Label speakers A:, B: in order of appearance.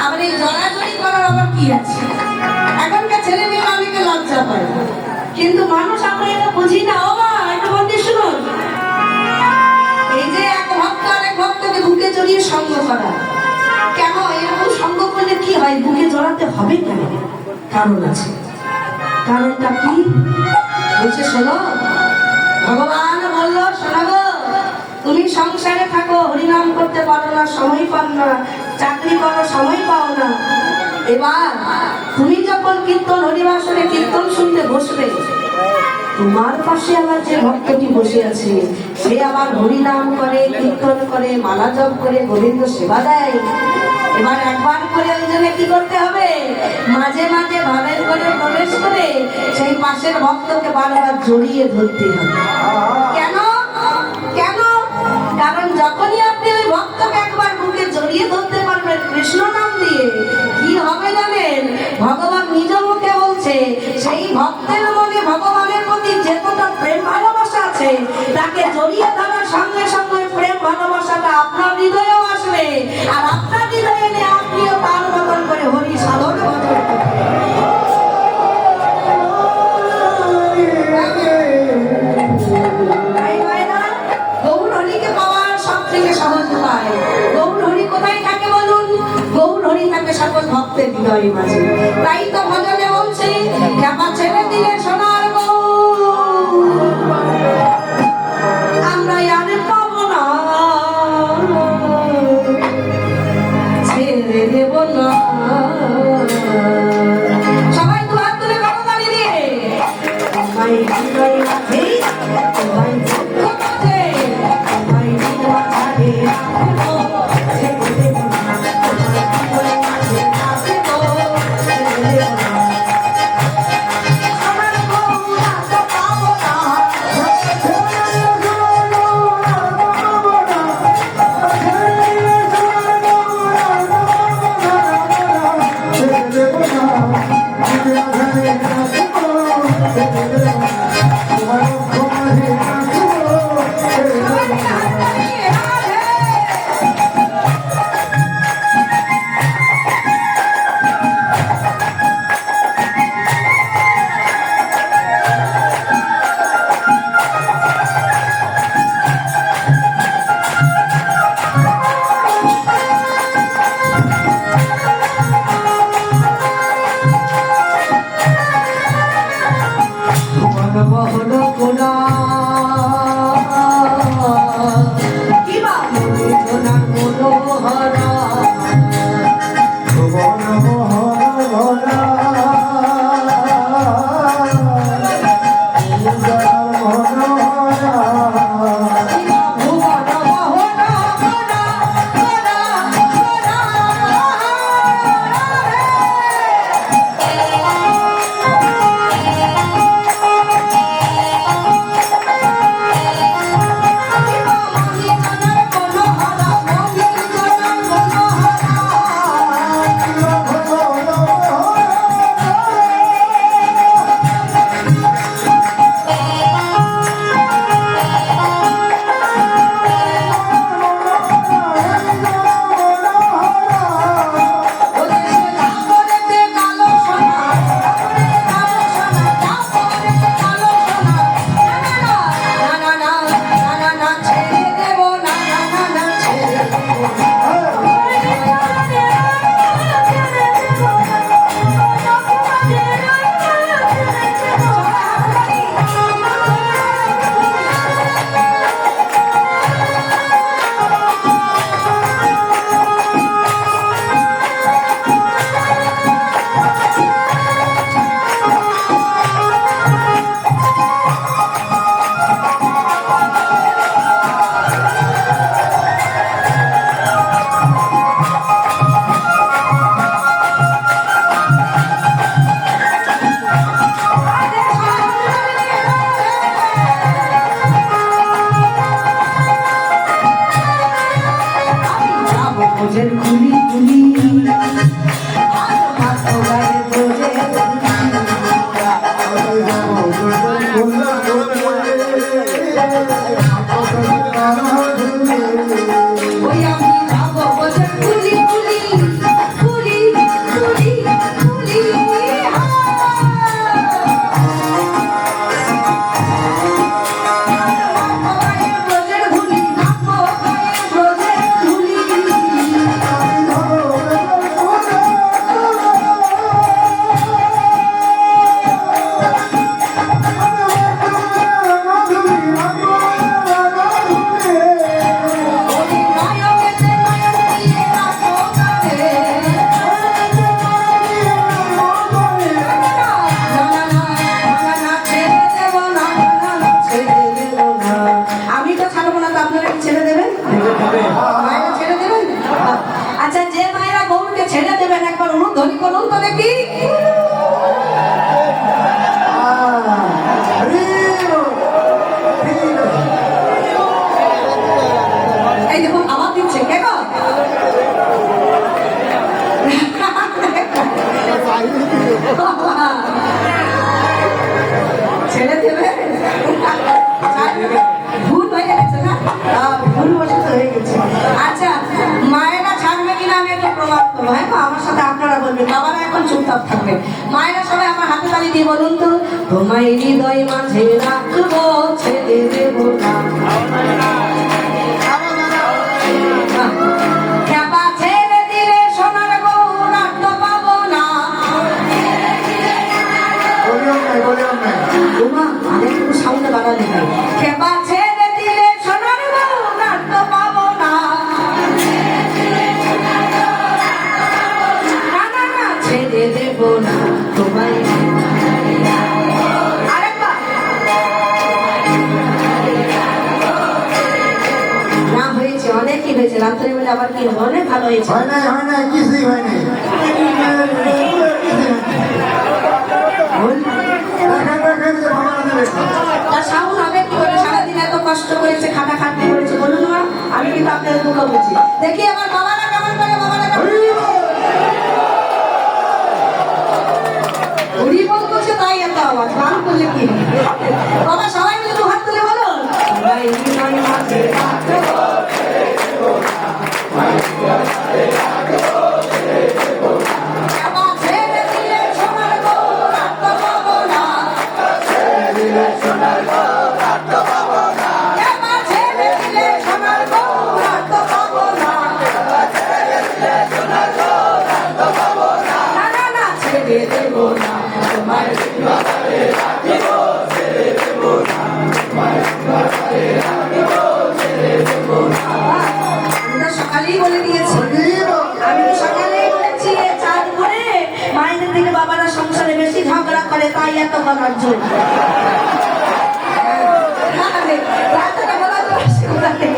A: আবার এই জড়াজড়ি করার আবার কি আছে? এখনকার ছেলে মেয়ে অনেকে লজ্জা পায়, কিন্তু মানুষ আমরা এটা বুঝি না। ও মা, একটু বলতে শুনুন, এই যে এক ভক্ত আরেক ভক্তকে বুকে জড়িয়ে সঙ্গ করা, কেন এরকম সঙ্গ করলে কি হয়? বুকে জড়াতে হবে কেন? কারণ আছে। কারণটা কি বলছে শোনো। ভগবান বললো, শোনাবো, তুমি সংসারে থাকো, হরিনাম করতে পারো না, সময় পাও না, চাকরি করো, সময় পাও না। এবার তুমি যখন কীর্তন হরিবাসরে কীর্তন শুনতে বসবে, তোমার পাশে আমার যে ভক্তটি বসে আছে, সে আবার হরিনাম করে, কীর্তন করে, মালা জপ করে, গোবিন্দ সেবা দেয়। এবার একবার করে ওই জন্য কি করতে হবে? মাঝে মাঝে ভাবের করে প্রবেশ করে সেই পাশের ভক্তকে বারবার জড়িয়ে ধরতে হবে। কেন? কেন? কারণ যখনই আপনি ওই ভক্তকে একবার বুকে জড়িয়ে ধরতে পারবেন কৃষ্ণ নাম দিয়ে, কি হবে জানেন? ভগবান নিজ মুখে বলছে, সেই ভক্তের মনে ভগবানের প্রতি যে কটা প্রেম ভালোবাসা আছে, তাকে জড়িয়ে ধরার সঙ্গে সঙ্গে প্রেম ভালোবাসাটা আপনার হৃদয়েও আসবে, আর আপনার হৃদয়ে নিয়ে আপনিও তার মতন করে হরি সাধন ভজন সকল ভক্তের হৃদয়ের মাঝে। তাই তো ভজনে বলছে, খ্যাপা ছেড়ে দিলে সোনার আমরা আর পাবো না, ছেড়ে দেব না। সবাই দু হাত তুলে করতালি দিয়ে সবাই হৃদয় মাঝে, সবাই দুঃখ মাঝে, সবাই হৃদয় মাঝে রাখবো, ছেড়ে দেব না। করবেন একবার অনুধ্বনি করুন তো দেখি। এই দেখুন আবার দিচ্ছে কে গো? ছেড়ে দেবে ভুল হয়ে গেছে না, ভুল বসে তো হয়ে গেছে। আচ্ছা মায়েরা ছাড়বে কিনা আমি একটা প্রমাণ করবো। হ্যাঁ আমার সাথে আপনারা বলবেন, বাবারা এখন চুপচাপ থাকবে। মায়েরা সবাই আমার হাতে তালি দিয়ে বলুন তো, তোমায় হৃদয় মাঝে রাখবো ছেড়ে দেবো না। খ্যাপা ছেড়ে দিলে সোনার গৌর আর তো পাবো না। একটু সামনে বাড়ালে খ্যাপা ছেড়ে দিলে সোনার গৌর আর তো পাবো না। না না না ছেড়ে দেবো না তোমায়। আরেকবার না হয়েছে, অনেকই হয়েছে। রাত্রে বেলা আবার কি অনেক ভালো হয়েছে।
B: হয় না কিছুই হয় নাই।
A: তার সাউন্ড হবে কি করে? সারাদিন এত কষ্ট করেছে, খাটা খাটনি করেছে, বলুন না। আমি কিন্তু আপনাদের দুঃখ বুঝি। দেখি আমার বাবারা কেমন করে, বাবারা কেমন হরি বল করছে, তাই এত আওয়াজ। গান করলে কি বাবা? সবাই মিলে দু হাত তুলে বলুন, ছেড়ে দিলে সোনার গৌর আর তো পাবো না। ছেড়ে দিলে সোনার গৌর আর তো পাবো না। না না না ছেড়ে দেবো না তোমায়। আমি তো সকালেই বলে দিয়েছি, আমি তো সকালেই বলেছি চাঁদ করে মায়েদের থেকে বাবারা সংসারে বেশি ঝগড়া করে, তাই এত বলার জন্য। রাতটা বলা তো অসুবিধা নেই।